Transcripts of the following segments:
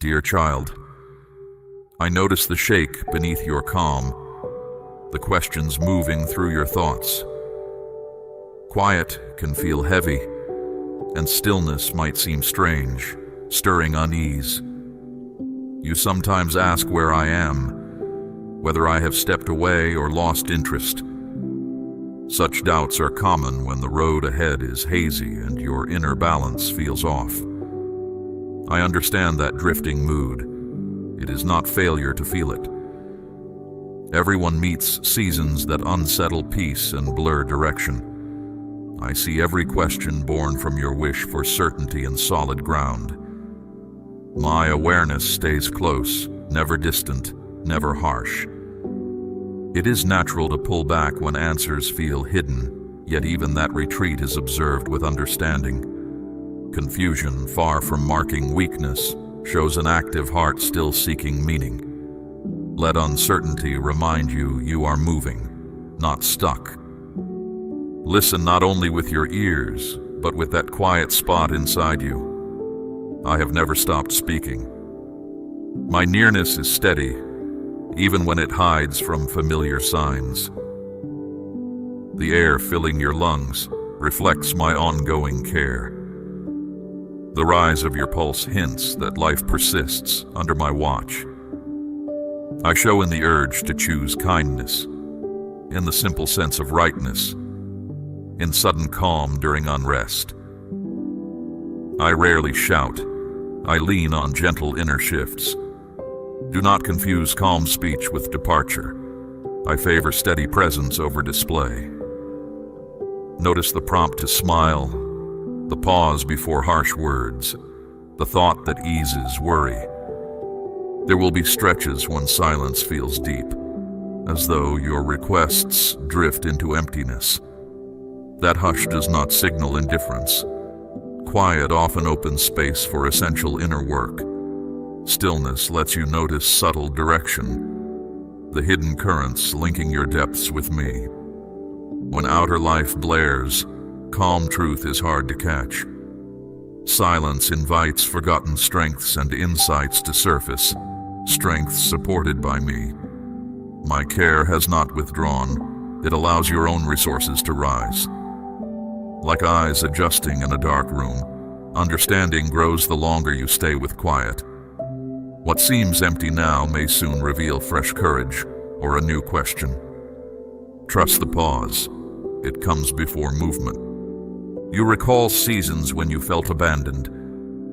Dear child, I notice the shake beneath your calm, the questions moving through your thoughts. Quiet can feel heavy, and stillness might seem strange, stirring unease. You sometimes ask where I am, whether I have stepped away or lost interest. Such doubts are common when the road ahead is hazy and your inner balance feels off. I understand that drifting mood. It is not failure to feel it. Everyone meets seasons that unsettle peace and blur direction. I see every question born from your wish for certainty and solid ground. My awareness stays close, never distant, never harsh. It is natural to pull back when answers feel hidden, yet even that retreat is observed with understanding. Confusion, far from marking weakness, shows an active heart still seeking meaning. Let uncertainty remind you you are moving, not stuck. Listen not only with your ears, but with that quiet spot inside you. I have never stopped speaking. My nearness is steady, even when it hides from familiar signs. The air filling your lungs reflects my ongoing care. The rise of your pulse hints that life persists under my watch. I show in the urge to choose kindness, in the simple sense of rightness, in sudden calm during unrest. I rarely shout. I lean on gentle inner shifts. Do not confuse calm speech with departure. I favor steady presence over display. Notice the prompt to smile, the pause before harsh words, the thought that eases worry. There will be stretches when silence feels deep, as though your requests drift into emptiness. That hush does not signal indifference. Quiet often opens space for essential inner work. Stillness lets you notice subtle direction, the hidden currents linking your depths with me. When outer life blares, calm truth is hard to catch. Silence invites forgotten strengths and insights to surface, strengths supported by me. My care has not withdrawn. It allows your own resources to rise. Like eyes adjusting in a dark room, understanding grows the longer you stay with quiet. What seems empty now may soon reveal fresh courage or a new question. Trust the pause. It comes before movement. You recall seasons when you felt abandoned,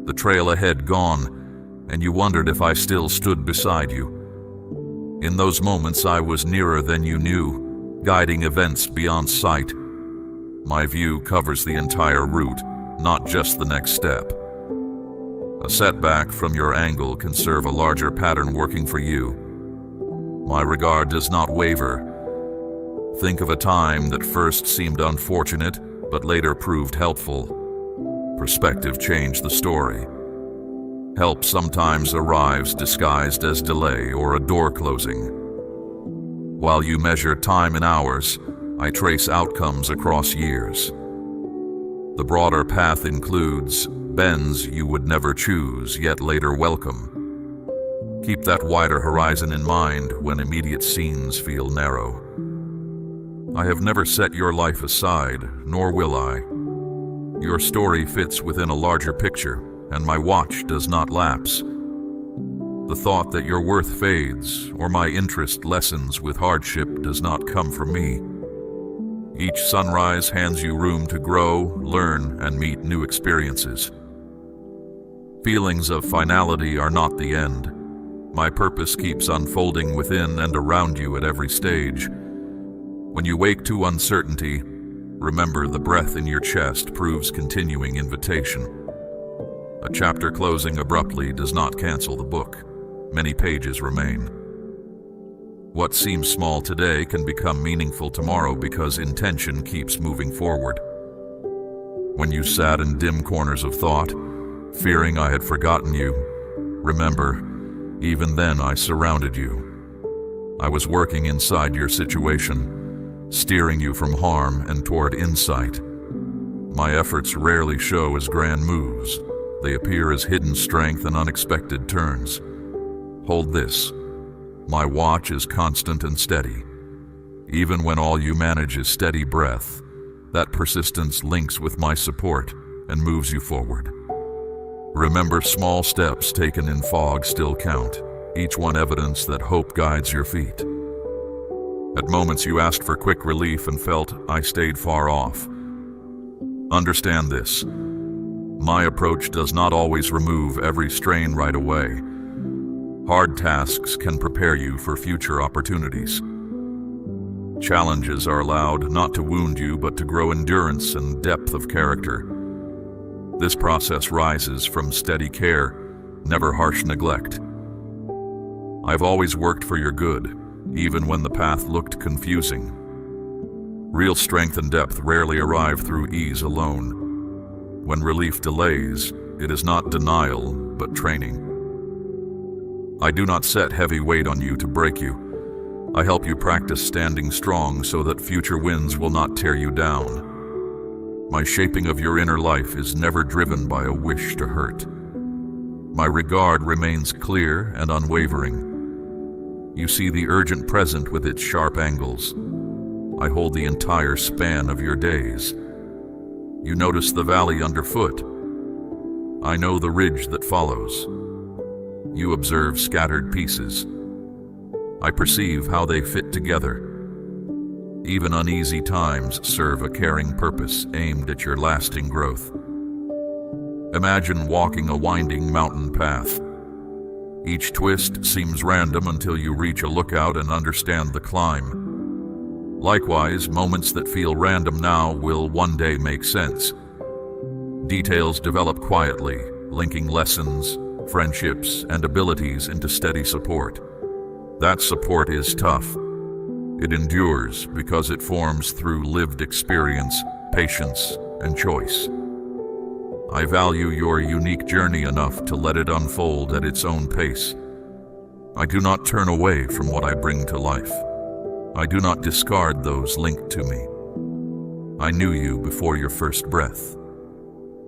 the trail ahead gone, and you wondered if I still stood beside you. In those moments I was nearer than you knew, guiding events beyond sight. My view covers the entire route, not just the next step. A setback from your angle can serve a larger pattern working for you. My regard does not waver. Think of a time that first seemed unfortunate, but later proved helpful. Perspective changed the story. Help sometimes arrives disguised as delay or a door closing. While you measure time in hours, I trace outcomes across years. The broader path includes bends you would never choose, yet later welcome. Keep that wider horizon in mind when immediate scenes feel narrow. I have never set your life aside, nor will I. Your story fits within a larger picture, and my watch does not lapse. The thought that your worth fades, or my interest lessens with hardship does not come from me. Each sunrise hands you room to grow, learn, and meet new experiences. Feelings of finality are not the end. My purpose keeps unfolding within and around you at every stage. When you wake to uncertainty, remember the breath in your chest proves continuing invitation. A chapter closing abruptly does not cancel the book. Many pages remain. What seems small today can become meaningful tomorrow because intention keeps moving forward. When you sat in dim corners of thought, fearing I had forgotten you, remember, even then I surrounded you. I was working inside your situation, steering you from harm and toward insight. My efforts rarely show as grand moves. They appear as hidden strength and unexpected turns. Hold this. My watch is constant and steady. Even when all you manage is steady breath, that persistence links with my support and moves you forward. Remember, small steps taken in fog still count, each one evidence that hope guides your feet. At moments you asked for quick relief and felt I stayed far off. Understand this. My approach does not always remove every strain right away. Hard tasks can prepare you for future opportunities. Challenges are allowed not to wound you, but to grow endurance and depth of character. This process rises from steady care, never harsh neglect. I've always worked for your good, even when the path looked confusing. Real strength and depth rarely arrive through ease alone. When relief delays, it is not denial, but training. I do not set heavy weight on you to break you. I help you practice standing strong so that future winds will not tear you down. My shaping of your inner life is never driven by a wish to hurt. My regard remains clear and unwavering. You see the urgent present with its sharp angles. I hold the entire span of your days. You notice the valley underfoot. I know the ridge that follows. You observe scattered pieces. I perceive how they fit together. Even uneasy times serve a caring purpose aimed at your lasting growth. Imagine walking a winding mountain path. Each twist seems random until you reach a lookout and understand the climb. Likewise, moments that feel random now will one day make sense. Details develop quietly, linking lessons, friendships, and abilities into steady support. That support is tough. It endures because it forms through lived experience, patience, and choice. I value your unique journey enough to let it unfold at its own pace. I do not turn away from what I bring to life. I do not discard those linked to me. I knew you before your first breath.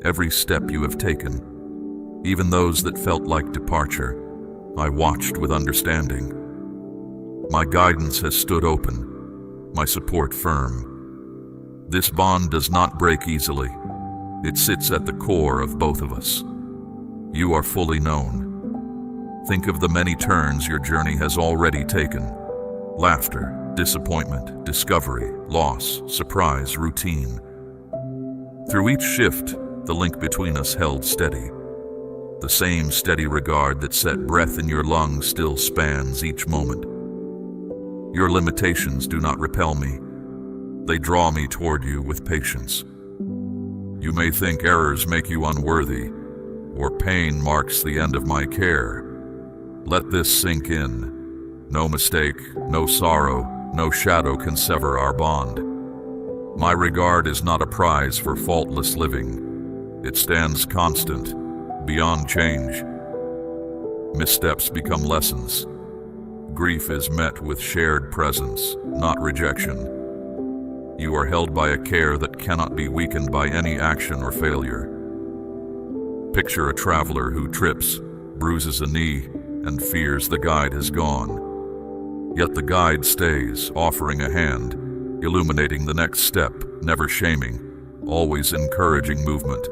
Every step you have taken, even those that felt like departure, I watched with understanding. My guidance has stood open, my support firm. This bond does not break easily. It sits at the core of both of us. You are fully known. Think of the many turns your journey has already taken. Laughter, disappointment, discovery, loss, surprise, routine. Through each shift, the link between us held steady. The same steady regard that set breath in your lungs still spans each moment. Your limitations do not repel me. They draw me toward you with patience. You may think errors make you unworthy, or pain marks the end of my care. Let this sink in. No mistake, no sorrow, no shadow can sever our bond. My regard is not a prize for faultless living. It stands constant, beyond change. Missteps become lessons. Grief is met with shared presence, not rejection. You are held by a care that cannot be weakened by any action or failure. Picture a traveler who trips, bruises a knee, and fears the guide has gone. Yet the guide stays, offering a hand, illuminating the next step, never shaming, always encouraging movement.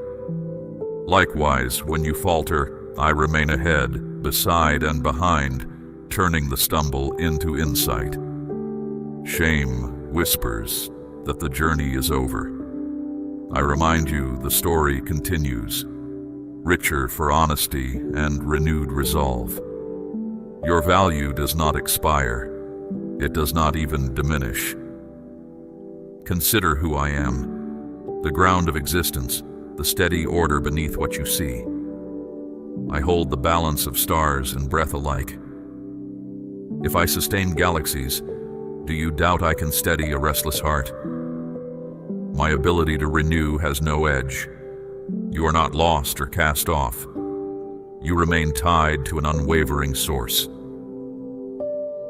Likewise, when you falter, I remain ahead, beside and behind, turning the stumble into insight. Shame whispers that the journey is over. I remind you the story continues, richer for honesty and renewed resolve. Your value does not expire. It does not even diminish. Consider who I am, the ground of existence, the steady order beneath what you see. I hold the balance of stars and breath alike. If I sustain galaxies, do you doubt I can steady a restless heart? My ability to renew has no edge. You are not lost or cast off. You remain tied to an unwavering source.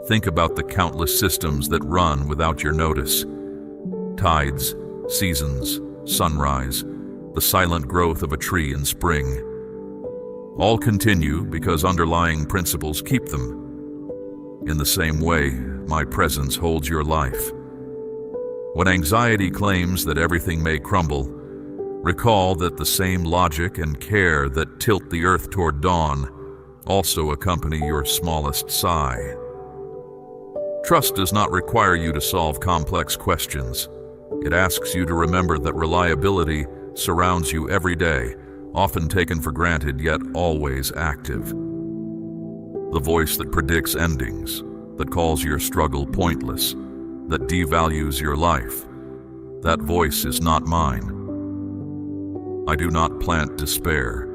Think about the countless systems that run without your notice. Tides, seasons, sunrise, the silent growth of a tree in spring. All continue because underlying principles keep them. In the same way, my presence holds your life. When anxiety claims that everything may crumble, recall that the same logic and care that tilt the earth toward dawn also accompany your smallest sigh. Trust does not require you to solve complex questions. It asks you to remember that reliability surrounds you every day, often taken for granted yet always active. The voice that predicts endings, that calls your struggle pointless, that devalues your life, that voice is not mine. I do not plant despair.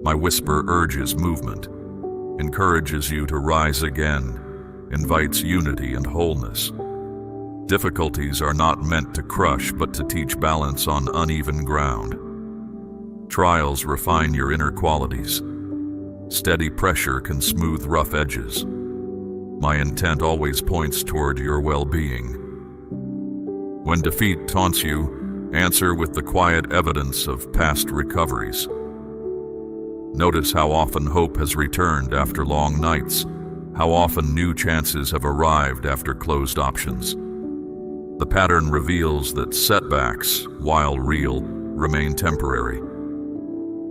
My whisper urges movement, encourages you to rise again, invites unity and wholeness. Difficulties are not meant to crush, but to teach balance on uneven ground. Trials refine your inner qualities. Steady pressure can smooth rough edges. My intent always points toward your well-being. When defeat taunts you, answer with the quiet evidence of past recoveries. Notice how often hope has returned after long nights, how often new chances have arrived after closed options. The pattern reveals that setbacks, while real, remain temporary.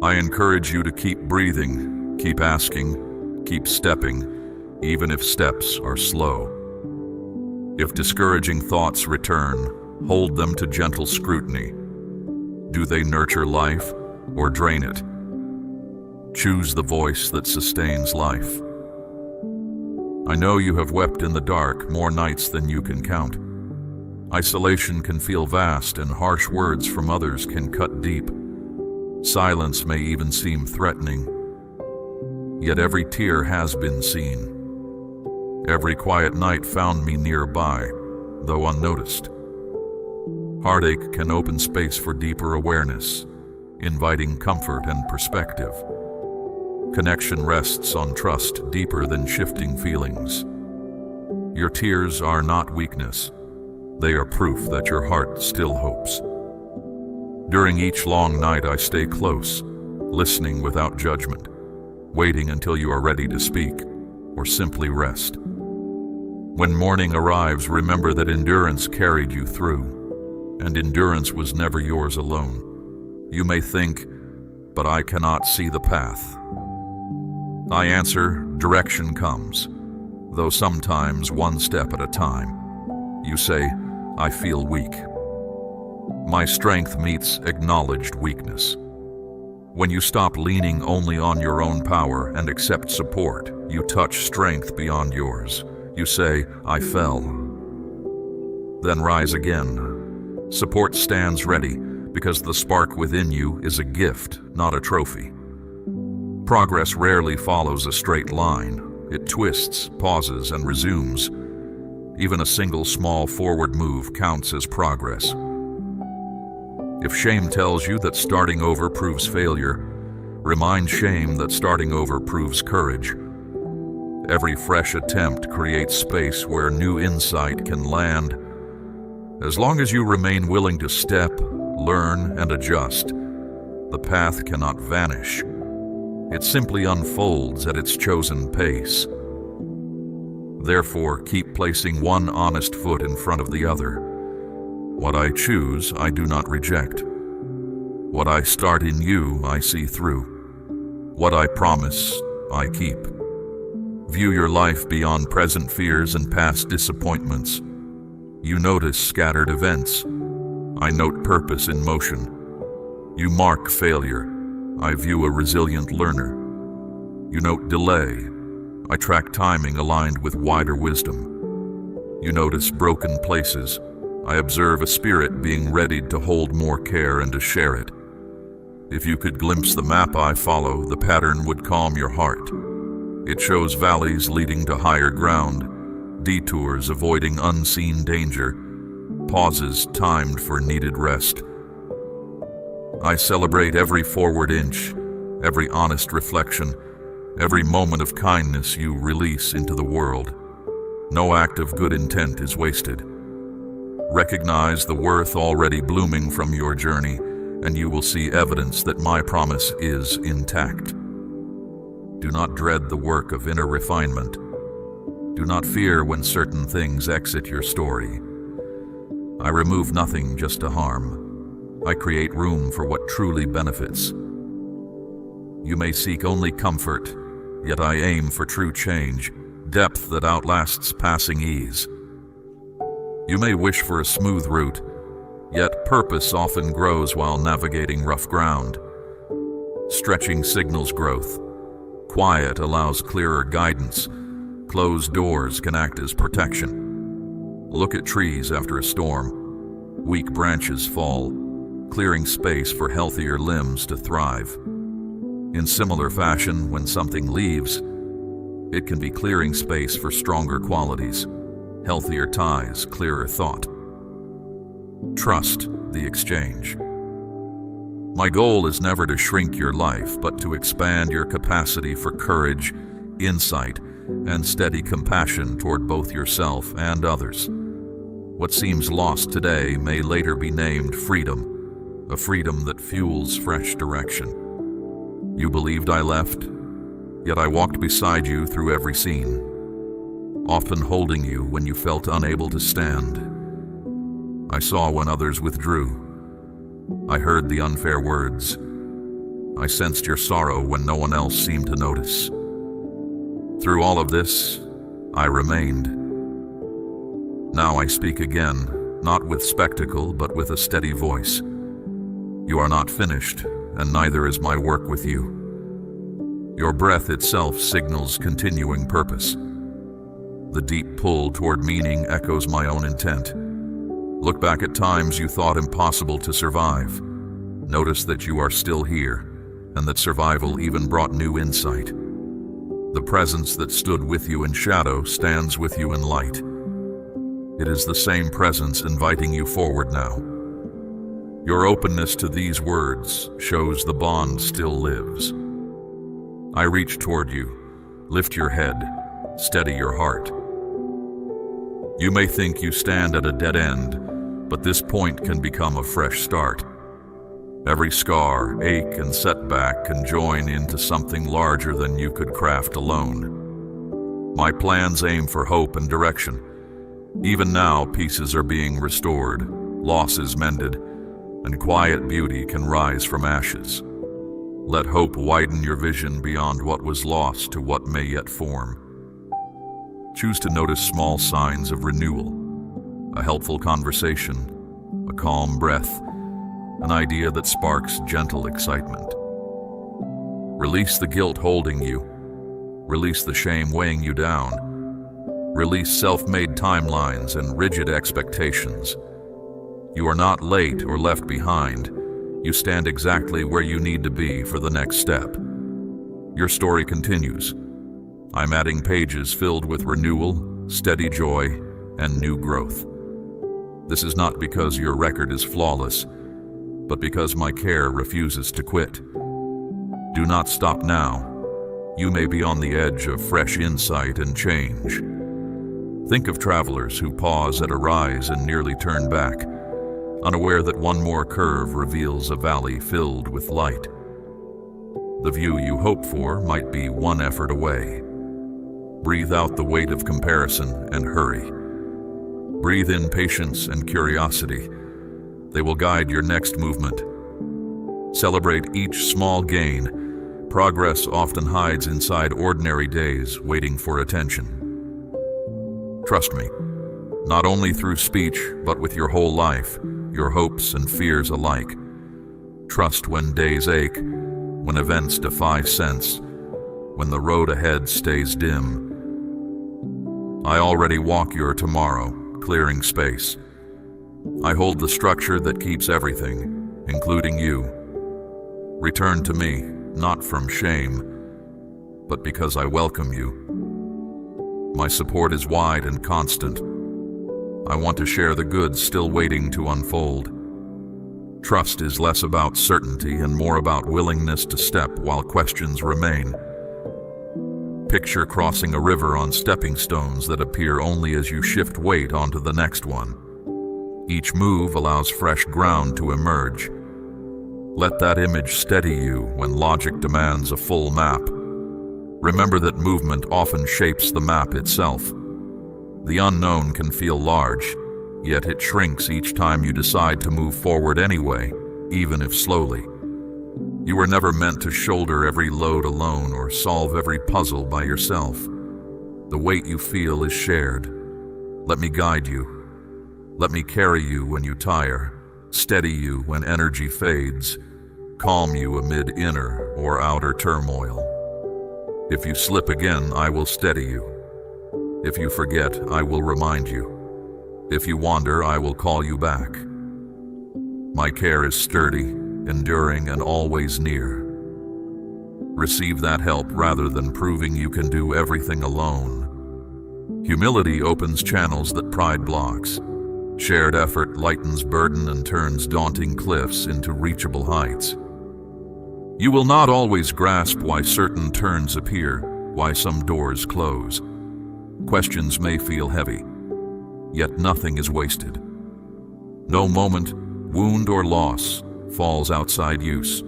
I encourage you to keep breathing, keep asking, keep stepping, even if steps are slow. If discouraging thoughts return, hold them to gentle scrutiny. Do they nurture life or drain it? Choose the voice that sustains life. I know you have wept in the dark more nights than you can count. Isolation can feel vast, and harsh words from others can cut deep. Silence may even seem threatening. Yet every tear has been seen. Every quiet night found me nearby, though unnoticed. Heartache can open space for deeper awareness, inviting comfort and perspective. Connection rests on trust deeper than shifting feelings. Your tears are not weakness. They are proof that your heart still hopes. During each long night, I stay close, listening without judgment, waiting until you are ready to speak or simply rest. When morning arrives, remember that endurance carried you through, and endurance was never yours alone. You may think, but I cannot see the path. I answer, direction comes, though sometimes one step at a time. You say, I feel weak. My strength meets acknowledged weakness. When you stop leaning only on your own power and accept support, you touch strength beyond yours. You say, I fell. Then rise again. Support stands ready because the spark within you is a gift, not a trophy. Progress rarely follows a straight line. It twists, pauses, and resumes. Even a single small forward move counts as progress. If shame tells you that starting over proves failure, remind shame that starting over proves courage. Every fresh attempt creates space where new insight can land. As long as you remain willing to step, learn, and adjust, the path cannot vanish. It simply unfolds at its chosen pace. Therefore, keep placing one honest foot in front of the other. What I choose, I do not reject. What I start in you, I see through. What I promise, I keep. View your life beyond present fears and past disappointments. You notice scattered events. I note purpose in motion. You mark failure. I view a resilient learner. You note delay. I track timing aligned with wider wisdom. You notice broken places. I observe a spirit being readied to hold more care and to share it. If you could glimpse the map I follow, the pattern would calm your heart. It shows valleys leading to higher ground, detours avoiding unseen danger, pauses timed for needed rest. I celebrate every forward inch, every honest reflection, every moment of kindness you release into the world. No act of good intent is wasted. Recognize the worth already blooming from your journey, and you will see evidence that my promise is intact. Do not dread the work of inner refinement. Do not fear when certain things exit your story. I remove nothing just to harm. I create room for what truly benefits. You may seek only comfort, yet I aim for true change, depth that outlasts passing ease. You may wish for a smooth route, yet purpose often grows while navigating rough ground. Stretching signals growth. Quiet allows clearer guidance. Closed doors can act as protection. Look at trees after a storm. Weak branches fall, clearing space for healthier limbs to thrive. In similar fashion, when something leaves, it can be clearing space for stronger qualities, healthier ties, clearer thought. Trust the exchange. My goal is never to shrink your life, but to expand your capacity for courage, insight, and steady compassion toward both yourself and others. What seems lost today may later be named freedom, a freedom that fuels fresh direction. You believed I left, yet I walked beside you through every scene, often holding you when you felt unable to stand. I saw when others withdrew. I heard the unfair words. I sensed your sorrow when no one else seemed to notice. Through all of this, I remained. Now I speak again, not with spectacle, but with a steady voice. You are not finished, and neither is my work with you. Your breath itself signals continuing purpose. The deep pull toward meaning echoes my own intent. Look back at times you thought impossible to survive. Notice that you are still here, and that survival even brought new insight. The presence that stood with you in shadow stands with you in light. It is the same presence inviting you forward now. Your openness to these words shows the bond still lives. I reach toward you, lift your head, steady your heart. You may think you stand at a dead end, but this point can become a fresh start. Every scar, ache, and setback can join into something larger than you could craft alone. My plans aim for hope and direction. Even now, pieces are being restored, losses mended, and quiet beauty can rise from ashes. Let hope widen your vision beyond what was lost to what may yet form. Choose to notice small signs of renewal, a helpful conversation, a calm breath, an idea that sparks gentle excitement. Release the guilt holding you. Release the shame weighing you down. Release self-made timelines and rigid expectations. You are not late or left behind. You stand exactly where you need to be for the next step. Your story continues. I'm adding pages filled with renewal, steady joy, and new growth. This is not because your record is flawless, but because my care refuses to quit. Do not stop now. You may be on the edge of fresh insight and change. Think of travelers who pause at a rise and nearly turn back, unaware that one more curve reveals a valley filled with light. The view you hope for might be one effort away. Breathe out the weight of comparison and hurry. Breathe in patience and curiosity. They will guide your next movement. Celebrate each small gain. Progress often hides inside ordinary days, waiting for attention. Trust me, not only through speech, but with your whole life, your hopes and fears alike. Trust when days ache, when events defy sense, when the road ahead stays dim. I already walk your tomorrow, clearing space. I hold the structure that keeps everything, including you. Return to me, not from shame, but because I welcome you. My support is wide and constant. I want to share the goods still waiting to unfold. Trust is less about certainty and more about willingness to step while questions remain. Picture crossing a river on stepping stones that appear only as you shift weight onto the next one. Each move allows fresh ground to emerge. Let that image steady you when logic demands a full map. Remember that movement often shapes the map itself. The unknown can feel large, yet it shrinks each time you decide to move forward anyway, even if slowly. You were never meant to shoulder every load alone or solve every puzzle by yourself. The weight you feel is shared. Let me guide you. Let me carry you when you tire, steady you when energy fades, calm you amid inner or outer turmoil. If you slip again, I will steady you. If you forget, I will remind you. If you wander, I will call you back. My care is sturdy, enduring, and always near. Receive that help rather than proving you can do everything alone. Humility opens channels that pride blocks. Shared effort lightens burden and turns daunting cliffs into reachable heights. You will not always grasp why certain turns appear, why some doors close. Questions may feel heavy, yet nothing is wasted. No moment, wound or loss falls outside use.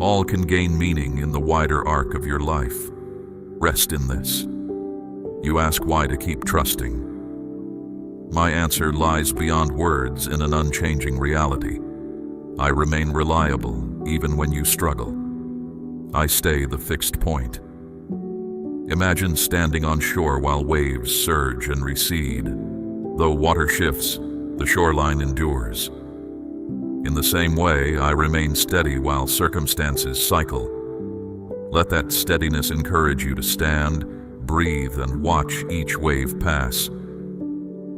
All can gain meaning in the wider arc of your life. Rest in this. You ask why to keep trusting. My answer lies beyond words in an unchanging reality. I remain reliable even when you struggle. I stay the fixed point. Imagine standing on shore while waves surge and recede. Though water shifts, the shoreline endures. In the same way, I remain steady while circumstances cycle. Let that steadiness encourage you to stand, breathe, and watch each wave pass.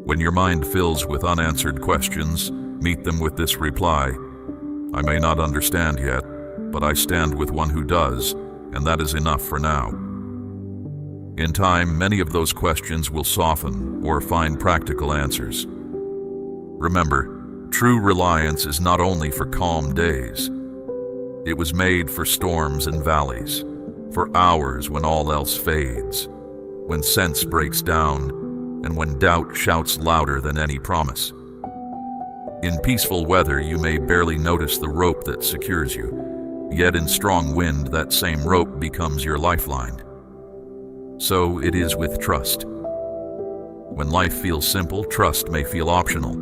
When your mind fills with unanswered questions, meet them with this reply: I may not understand yet, but I stand with one who does, and that is enough for now. In time, many of those questions will soften or find practical answers. Remember, true reliance is not only for calm days. It was made for storms and valleys, for hours when all else fades, when sense breaks down, and when doubt shouts louder than any promise. In peaceful weather, you may barely notice the rope that secures you, yet in strong wind, that same rope becomes your lifeline. So it is with trust. When life feels simple, trust may feel optional.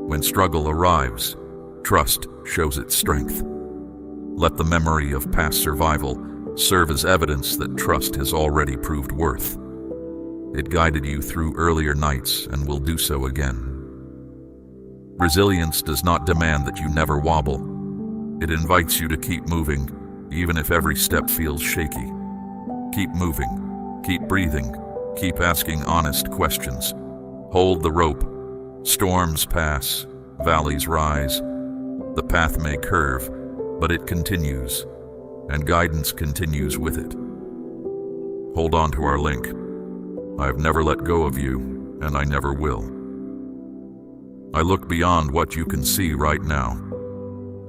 When struggle arrives, trust shows its strength. Let the memory of past survival serve as evidence that trust has already proved worth. It guided you through earlier nights and will do so again. Resilience does not demand that you never wobble. It invites you to keep moving, even if every step feels shaky. Keep moving, keep breathing, keep asking honest questions. Hold the rope. Storms pass, valleys rise. The path may curve, but it continues, and guidance continues with it. Hold on to our link. I've never let go of you, and I never will. I look beyond what you can see right now.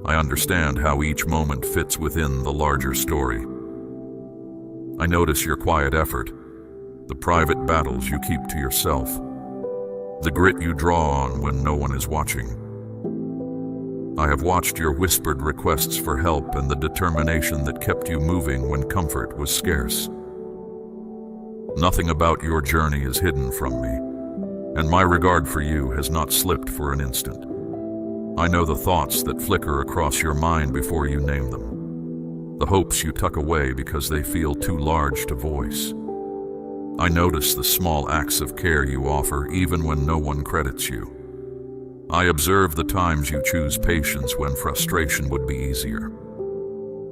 I understand how each moment fits within the larger story. I notice your quiet effort, the private battles you keep to yourself, the grit you draw on when no one is watching. I have watched your whispered requests for help and the determination that kept you moving when comfort was scarce. Nothing about your journey is hidden from me, and my regard for you has not slipped for an instant. I know the thoughts that flicker across your mind before you name them, the hopes you tuck away because they feel too large to voice. I notice the small acts of care you offer even when no one credits you. I observe the times you choose patience when frustration would be easier.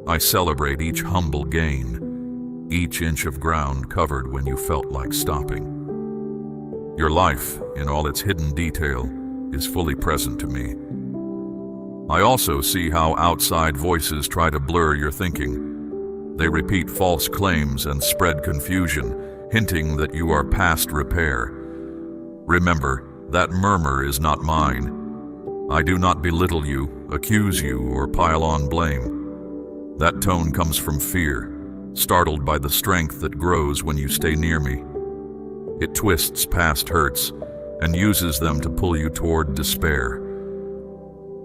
I celebrate each humble gain, each inch of ground covered when you felt like stopping. Your life, in all its hidden detail, is fully present to me. I also see how outside voices try to blur your thinking. They repeat false claims and spread confusion, hinting that you are past repair. Remember, that murmur is not mine. I do not belittle you, accuse you, or pile on blame. That tone comes from fear, startled by the strength that grows when you stay near me. It twists past hurts and uses them to pull you toward despair.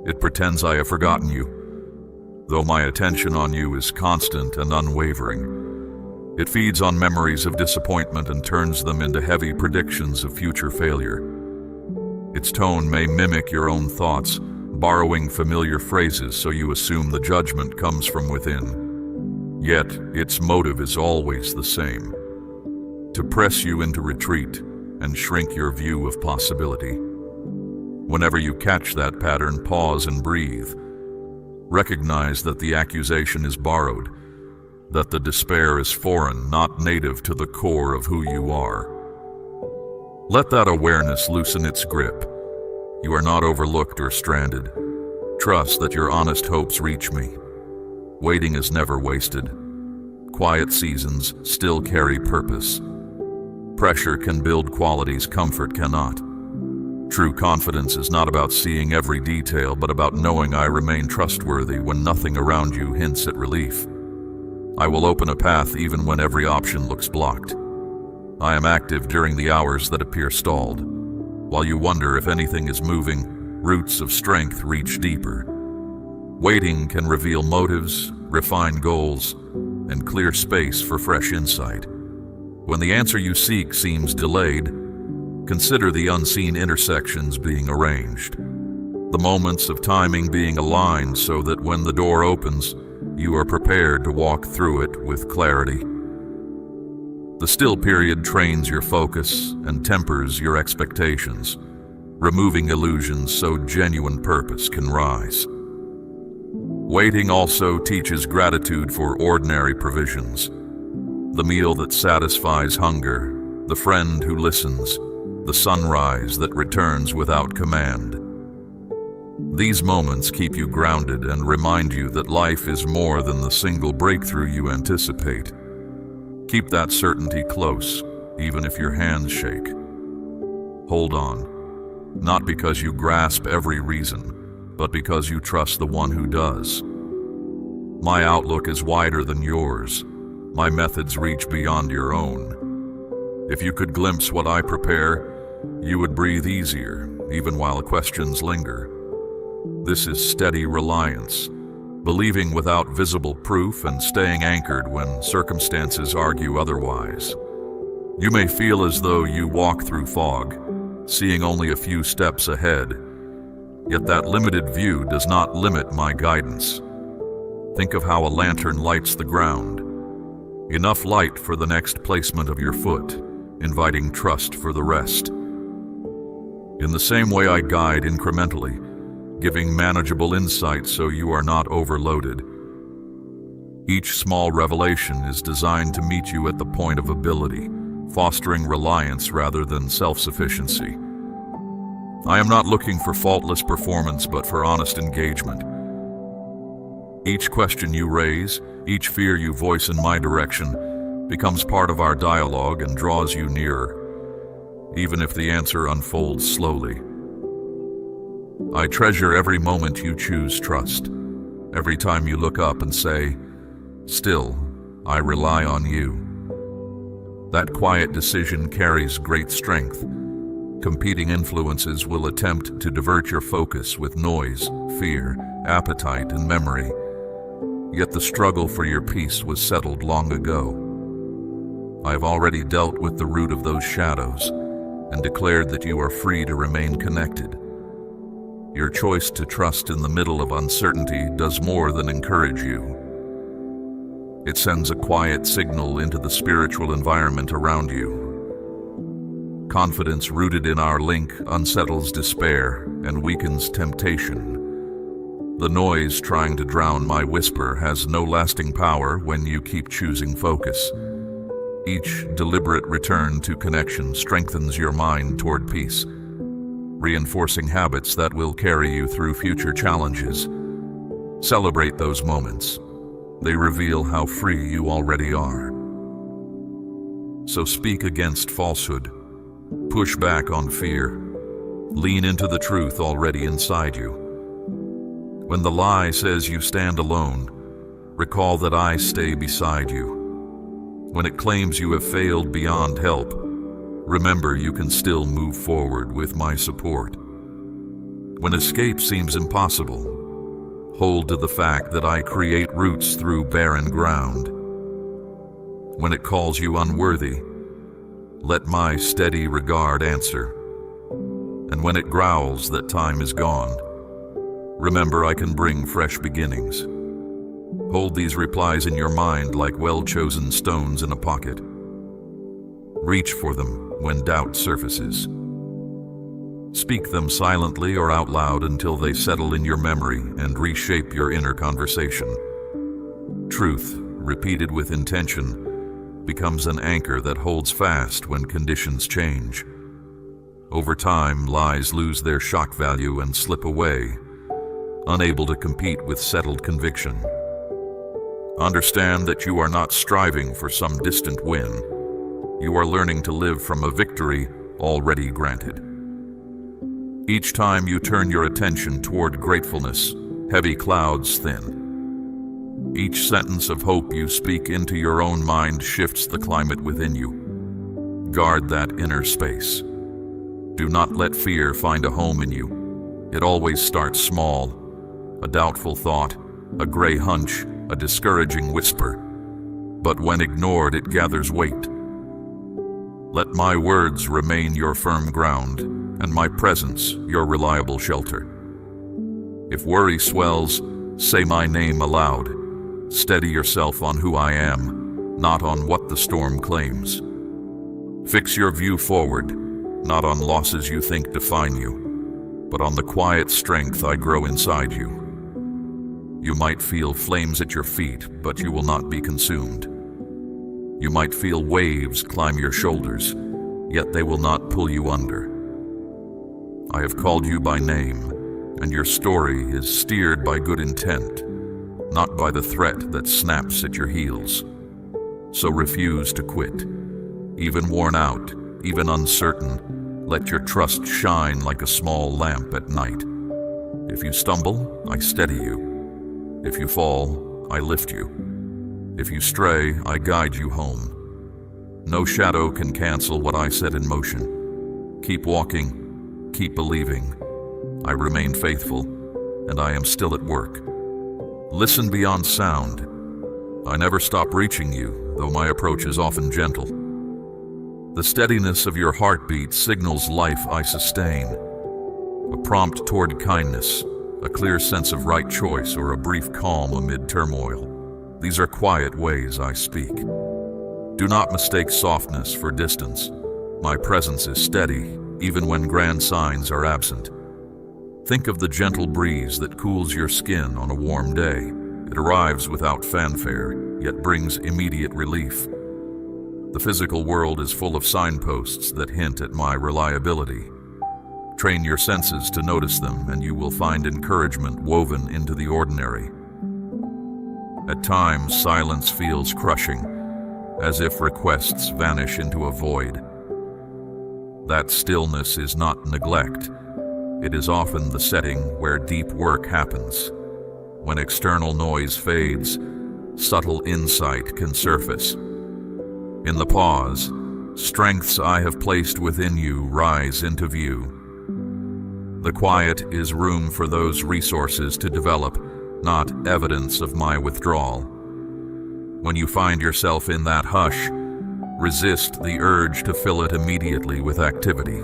It pretends I have forgotten you, though my attention on you is constant and unwavering. It feeds on memories of disappointment and turns them into heavy predictions of future failure. Its tone may mimic your own thoughts, borrowing familiar phrases so you assume the judgment comes from within. Yet, its motive is always the same: to press you into retreat and shrink your view of possibility. Whenever you catch that pattern, pause and breathe. Recognize that the accusation is borrowed, that the despair is foreign, not native to the core of who you are. Let that awareness loosen its grip. You are not overlooked or stranded. Trust that your honest hopes reach me. Waiting is never wasted. Quiet seasons still carry purpose. Pressure can build qualities comfort cannot. True confidence is not about seeing every detail, but about knowing I remain trustworthy when nothing around you hints at relief. I will open a path even when every option looks blocked. I am active during the hours that appear stalled. While you wonder if anything is moving, roots of strength reach deeper. Waiting can reveal motives, refine goals, and clear space for fresh insight. When the answer you seek seems delayed, consider the unseen intersections being arranged, the moments of timing being aligned so that when the door opens, you are prepared to walk through it with clarity. The still period trains your focus and tempers your expectations, removing illusions so genuine purpose can rise. Waiting also teaches gratitude for ordinary provisions: the meal that satisfies hunger, the friend who listens, the sunrise that returns without command. These moments keep you grounded and remind you that life is more than the single breakthrough you anticipate. Keep that certainty close, even if your hands shake. Hold on, not because you grasp every reason, but because you trust the one who does. My outlook is wider than yours. My methods reach beyond your own. If you could glimpse what I prepare, you would breathe easier, even while questions linger. This is steady reliance, believing without visible proof and staying anchored when circumstances argue otherwise. You may feel as though you walk through fog, seeing only a few steps ahead, yet that limited view does not limit my guidance. Think of how a lantern lights the ground. Enough light for the next placement of your foot, inviting trust for the rest. In the same way, I guide incrementally, giving manageable insight so you are not overloaded. Each small revelation is designed to meet you at the point of ability, fostering reliance rather than self-sufficiency. I am not looking for faultless performance, but for honest engagement. Each question you raise, each fear you voice in my direction, becomes part of our dialogue and draws you nearer, even if the answer unfolds slowly. I treasure every moment you choose trust, every time you look up and say, "Still, I rely on you." That quiet decision carries great strength. Competing influences will attempt to divert your focus with noise, fear, appetite, and memory. Yet the struggle for your peace was settled long ago. I have already dealt with the root of those shadows and declared that you are free to remain connected. Your choice to trust in the middle of uncertainty does more than encourage you. It sends a quiet signal into the spiritual environment around you. Confidence rooted in our link unsettles despair and weakens temptation. The noise trying to drown my whisper has no lasting power when you keep choosing focus. Each deliberate return to connection strengthens your mind toward peace, reinforcing habits that will carry you through future challenges. Celebrate those moments. They reveal how free you already are. So speak against falsehood. Push back on fear. Lean into the truth already inside you. When the lie says you stand alone, recall that I stay beside you. When it claims you have failed beyond help, remember you can still move forward with my support. When escape seems impossible, hold to the fact that I create roots through barren ground. When it calls you unworthy, let my steady regard answer. And when it growls that time is gone, remember I can bring fresh beginnings. Hold these replies in your mind like well-chosen stones in a pocket. Reach for them when doubt surfaces. Speak them silently or out loud until they settle in your memory and reshape your inner conversation. Truth, repeated with intention, becomes an anchor that holds fast when conditions change. Over time, lies lose their shock value and slip away, unable to compete with settled conviction. Understand that you are not striving for some distant win. You are learning to live from a victory already granted. Each time you turn your attention toward gratefulness, heavy clouds thin. Each sentence of hope you speak into your own mind shifts the climate within you. Guard that inner space. Do not let fear find a home in you. It always starts small. A doubtful thought, a gray hunch, a discouraging whisper. But when ignored, it gathers weight. Let my words remain your firm ground, and my presence your reliable shelter. If worry swells, say my name aloud. Steady yourself on who I am, not on what the storm claims. Fix your view forward, not on losses you think define you, but on the quiet strength I grow inside you. You might feel flames at your feet, but you will not be consumed. You might feel waves climb your shoulders, yet they will not pull you under. I have called you by name, and your story is steered by good intent, not by the threat that snaps at your heels. So refuse to quit. Even worn out, even uncertain, let your trust shine like a small lamp at night. If you stumble, I steady you. If you fall, I lift you. If you stray, I guide you home. No shadow can cancel what I set in motion. Keep walking, keep believing. I remain faithful, and I am still at work. Listen beyond sound. I never stop reaching you, though my approach is often gentle. The steadiness of your heartbeat signals life I sustain. A prompt toward kindness, a clear sense of right choice, or a brief calm amid turmoil. These are quiet ways I speak. Do not mistake softness for distance. My presence is steady, even when grand signs are absent. Think of the gentle breeze that cools your skin on a warm day. It arrives without fanfare, yet brings immediate relief. The physical world is full of signposts that hint at my reliability. Train your senses to notice them, and you will find encouragement woven into the ordinary. At times, silence feels crushing, as if requests vanish into a void. That stillness is not neglect. It is often the setting where deep work happens. When external noise fades, subtle insight can surface. In the pause, strengths I have placed within you rise into view. The quiet is room for those resources to develop, not evidence of my withdrawal. When you find yourself in that hush, resist the urge to fill it immediately with activity.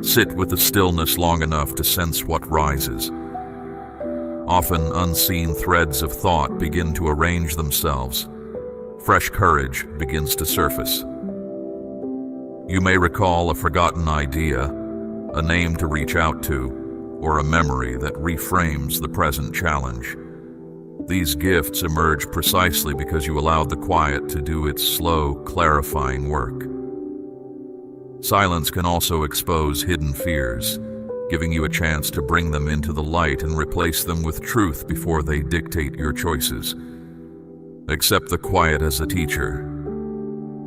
Sit with the stillness long enough to sense what rises. Often unseen threads of thought begin to arrange themselves. Fresh courage begins to surface. You may recall a forgotten idea, a name to reach out to, or a memory that reframes the present challenge. These gifts emerge precisely because you allowed the quiet to do its slow, clarifying work. Silence can also expose hidden fears, giving you a chance to bring them into the light and replace them with truth before they dictate your choices. Accept the quiet as a teacher,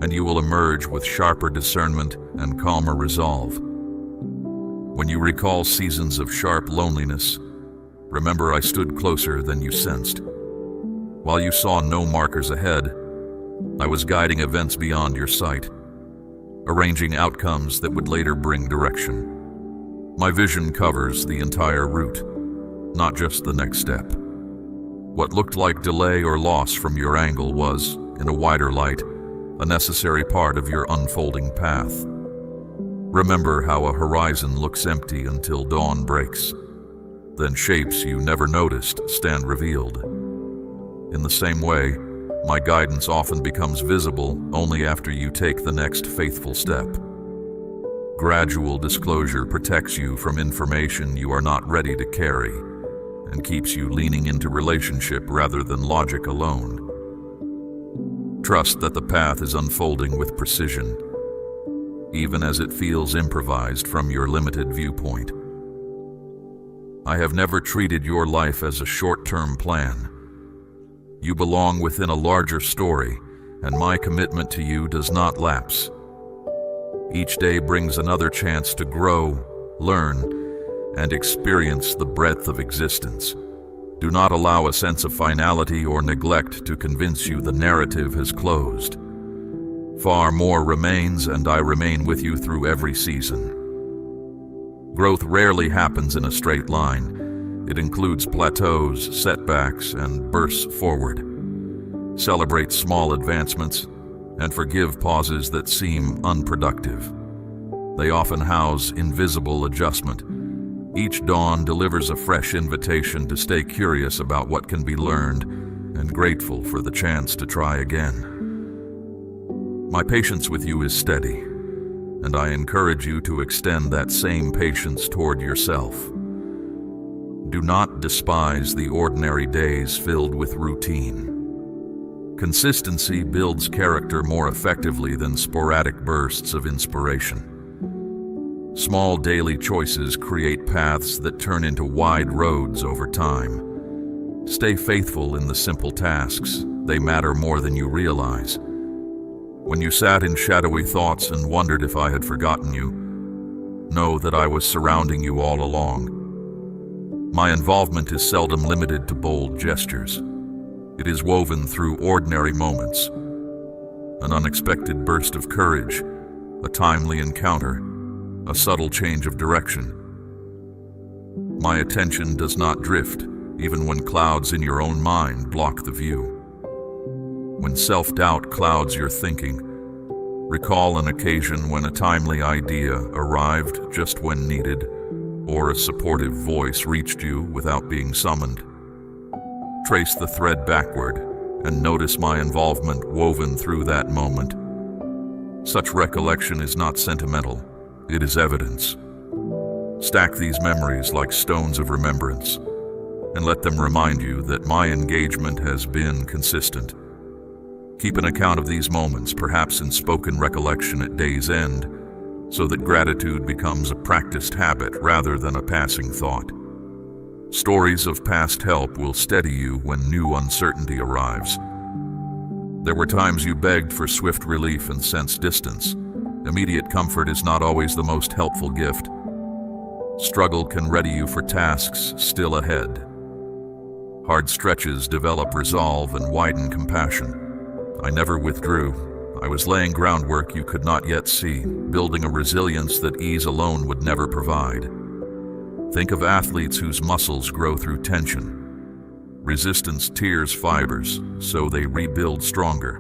and you will emerge with sharper discernment and calmer resolve. When you recall seasons of sharp loneliness, remember I stood closer than you sensed. While you saw no markers ahead, I was guiding events beyond your sight, arranging outcomes that would later bring direction. My vision covers the entire route, not just the next step. What looked like delay or loss from your angle was, in a wider light, a necessary part of your unfolding path. Remember how a horizon looks empty until dawn breaks. Then shapes you never noticed stand revealed. In the same way, my guidance often becomes visible only after you take the next faithful step. Gradual disclosure protects you from information you are not ready to carry and keeps you leaning into relationship rather than logic alone. Trust that the path is unfolding with precision, even as it feels improvised from your limited viewpoint. I have never treated your life as a short-term plan. You belong within a larger story, and my commitment to you does not lapse. Each day brings another chance to grow, learn, and experience the breadth of existence. Do not allow a sense of finality or neglect to convince you the narrative has closed. Far more remains, and I remain with you through every season. Growth rarely happens in a straight line. It includes plateaus, setbacks, and bursts forward. Celebrate small advancements and forgive pauses that seem unproductive. They often house invisible adjustment. Each dawn delivers a fresh invitation to stay curious about what can be learned and grateful for the chance to try again. My patience with you is steady, and I encourage you to extend that same patience toward yourself. Do not despise the ordinary days filled with routine. Consistency builds character more effectively than sporadic bursts of inspiration. Small daily choices create paths that turn into wide roads over time. Stay faithful in the simple tasks. They matter more than you realize. When you sat in shadowy thoughts and wondered if I had forgotten you, know that I was surrounding you all along. My involvement is seldom limited to bold gestures. It is woven through ordinary moments. An unexpected burst of courage, a timely encounter, a subtle change of direction. My attention does not drift, even when clouds in your own mind block the view. When self-doubt clouds your thinking, recall an occasion when a timely idea arrived just when needed, or a supportive voice reached you without being summoned. Trace the thread backward and notice my involvement woven through that moment. Such recollection is not sentimental. It is evidence. Stack these memories like stones of remembrance, and let them remind you that my engagement has been consistent. Keep an account of these moments, perhaps in spoken recollection at day's end, so that gratitude becomes a practiced habit rather than a passing thought. Stories of past help will steady you when new uncertainty arrives. There were times you begged for swift relief and sensed distance. Immediate comfort is not always the most helpful gift. Struggle can ready you for tasks still ahead. Hard stretches develop resolve and widen compassion. I never withdrew. I was laying groundwork you could not yet see, building a resilience that ease alone would never provide. Think of athletes whose muscles grow through tension. Resistance tears fibers, so they rebuild stronger.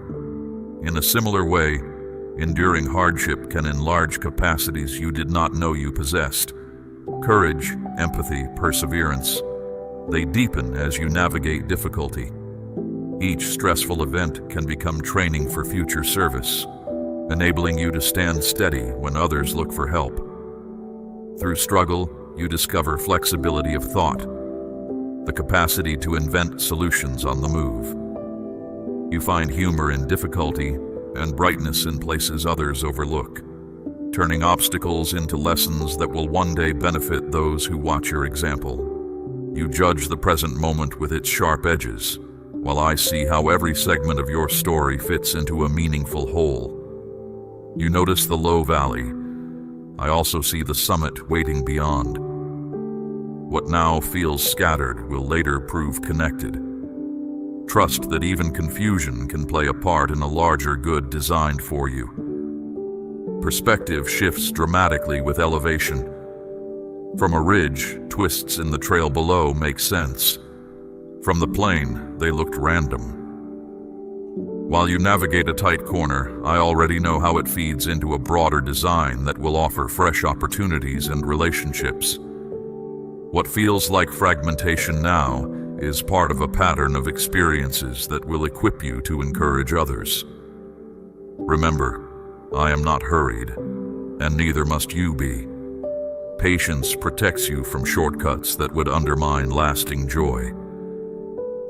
In a similar way, enduring hardship can enlarge capacities you did not know you possessed. Courage, empathy, perseverance, they deepen as you navigate difficulty. Each stressful event can become training for future service, enabling you to stand steady when others look for help. Through struggle, you discover flexibility of thought, the capacity to invent solutions on the move. You find humor in difficulty and brightness in places others overlook, turning obstacles into lessons that will one day benefit those who watch your example. You judge the present moment with its sharp edges, while I see how every segment of your story fits into a meaningful whole. You notice the low valley. I also see the summit waiting beyond. What now feels scattered will later prove connected. Trust that even confusion can play a part in a larger good designed for you. Perspective shifts dramatically with elevation. From a ridge, twists in the trail below make sense. From the plain, they looked random. While you navigate a tight corner, I already know how it feeds into a broader design that will offer fresh opportunities and relationships. What feels like fragmentation now is part of a pattern of experiences that will equip you to encourage others. Remember, I am not hurried, and neither must you be. Patience protects you from shortcuts that would undermine lasting joy.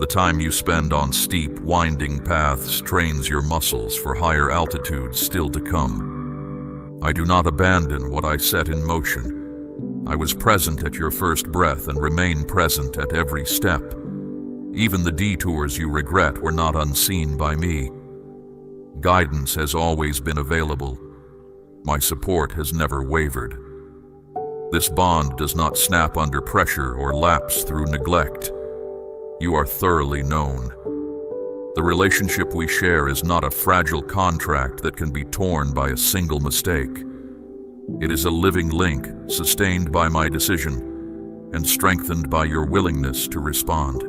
The time you spend on steep, winding paths trains your muscles for higher altitudes still to come. I do not abandon what I set in motion. I was present at your first breath and remain present at every step. Even the detours you regret were not unseen by me. Guidance has always been available. My support has never wavered. This bond does not snap under pressure or lapse through neglect. You are thoroughly known. The relationship we share is not a fragile contract that can be torn by a single mistake. It is a living link, sustained by my decision and strengthened by your willingness to respond.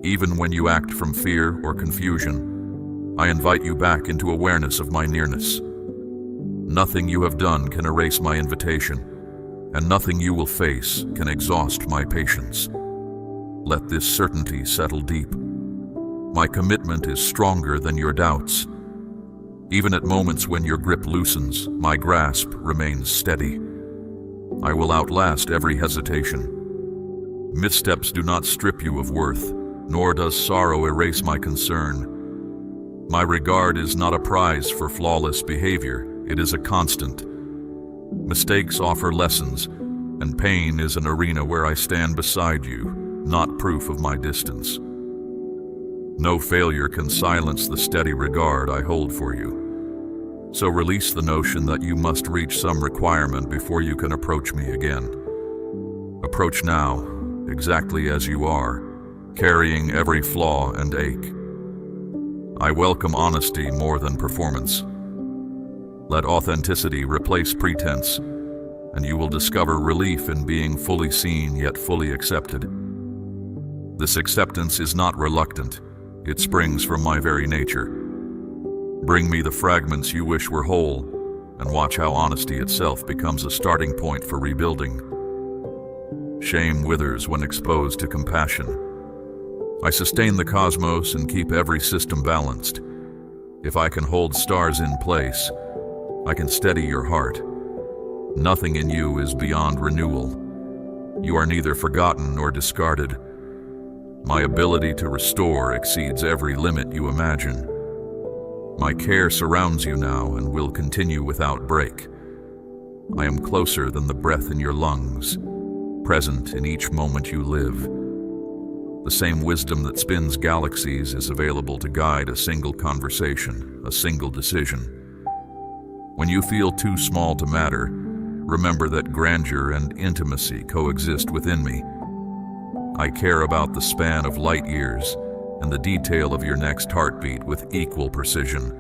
Even when you act from fear or confusion, I invite you back into awareness of my nearness. Nothing you have done can erase my invitation, and nothing you will face can exhaust my patience. Let this certainty settle deep. My commitment is stronger than your doubts. Even at moments when your grip loosens, my grasp remains steady. I will outlast every hesitation. Missteps do not strip you of worth, nor does sorrow erase my concern. My regard is not a prize for flawless behavior, it is a constant. Mistakes offer lessons, and pain is an arena where I stand beside you, not proof of my distance. No failure can silence the steady regard I hold for you. So release the notion that you must reach some requirement before you can approach me again. Approach now, exactly as you are, carrying every flaw and ache. I welcome honesty more than performance. Let authenticity replace pretense, and you will discover relief in being fully seen yet fully accepted. This acceptance is not reluctant, it springs from my very nature. Bring me the fragments you wish were whole, and watch how honesty itself becomes a starting point for rebuilding. Shame withers when exposed to compassion. I sustain the cosmos and keep every system balanced. If I can hold stars in place, I can steady your heart. Nothing in you is beyond renewal. You are neither forgotten nor discarded. My ability to restore exceeds every limit you imagine. My care surrounds you now and will continue without break. I am closer than the breath in your lungs, present in each moment you live. The same wisdom that spins galaxies is available to guide a single conversation, a single decision. When you feel too small to matter, remember that grandeur and intimacy coexist within me. I care about the span of light years and the detail of your next heartbeat with equal precision.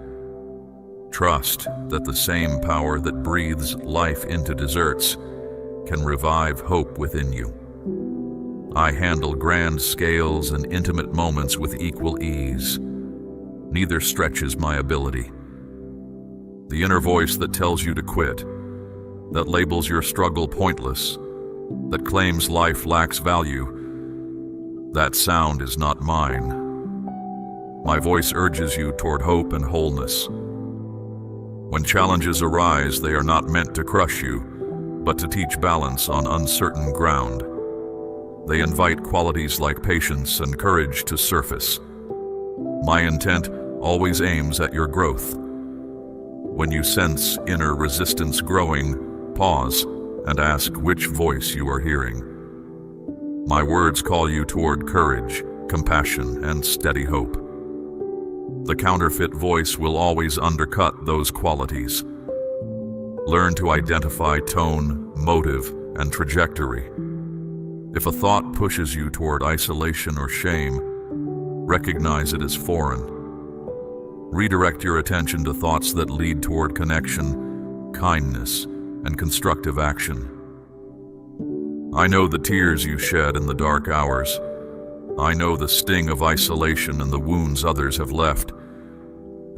Trust that the same power that breathes life into desserts can revive hope within you. I handle grand scales and intimate moments with equal ease. Neither stretches my ability. The inner voice that tells you to quit, that labels your struggle pointless, that claims life lacks value, that sound is not mine. My voice urges you toward hope and wholeness. When challenges arise, they are not meant to crush you, but to teach balance on uncertain ground. They invite qualities like patience and courage to surface. My intent always aims at your growth. When you sense inner resistance growing, pause and ask which voice you are hearing. My words call you toward courage, compassion, and steady hope. The counterfeit voice will always undercut those qualities. Learn to identify tone, motive, and trajectory. If a thought pushes you toward isolation or shame, recognize it as foreign. Redirect your attention to thoughts that lead toward connection, kindness, and constructive action. I know the tears you shed in the dark hours. I know the sting of isolation and the wounds others have left.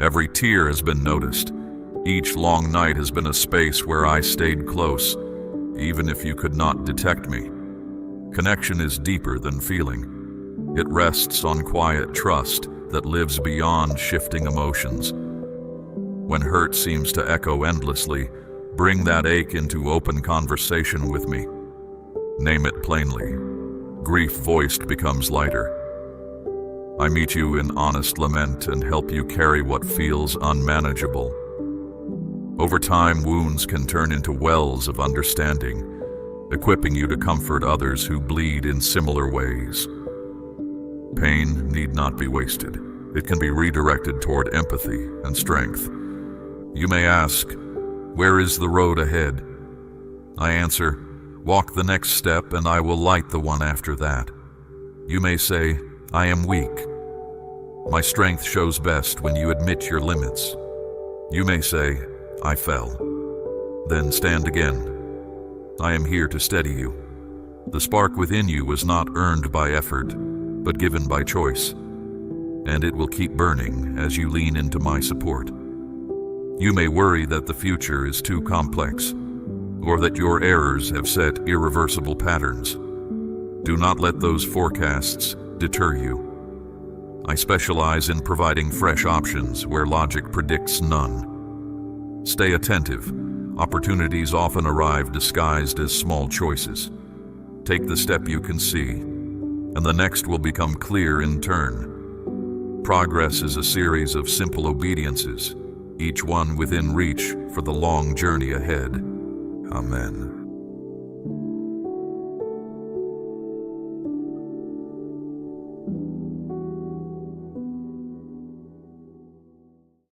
Every tear has been noticed. Each long night has been a space where I stayed close, even if you could not detect me. Connection is deeper than feeling. It rests on quiet trust that lives beyond shifting emotions. When hurt seems to echo endlessly, bring that ache into open conversation with me. Name it plainly. Grief voiced becomes lighter. I meet you in honest lament and help you carry what feels unmanageable. Over time, wounds can turn into wells of understanding, equipping you to comfort others who bleed in similar ways. Pain need not be wasted. It can be redirected toward empathy and strength. You may ask, where is the road ahead? I answer, walk the next step and I will light the one after that. You may say, I am weak. My strength shows best when you admit your limits. You may say, I fell. Then stand again. I am here to steady you. The spark within you was not earned by effort, but given by choice. And it will keep burning as you lean into my support. You may worry that the future is too complex, or that your errors have set irreversible patterns. Do not let those forecasts deter you. I specialize in providing fresh options where logic predicts none. Stay attentive. Opportunities often arrive disguised as small choices. Take the step you can see, and the next will become clear in turn. Progress is a series of simple obediences, each one within reach for the long journey ahead. Amen.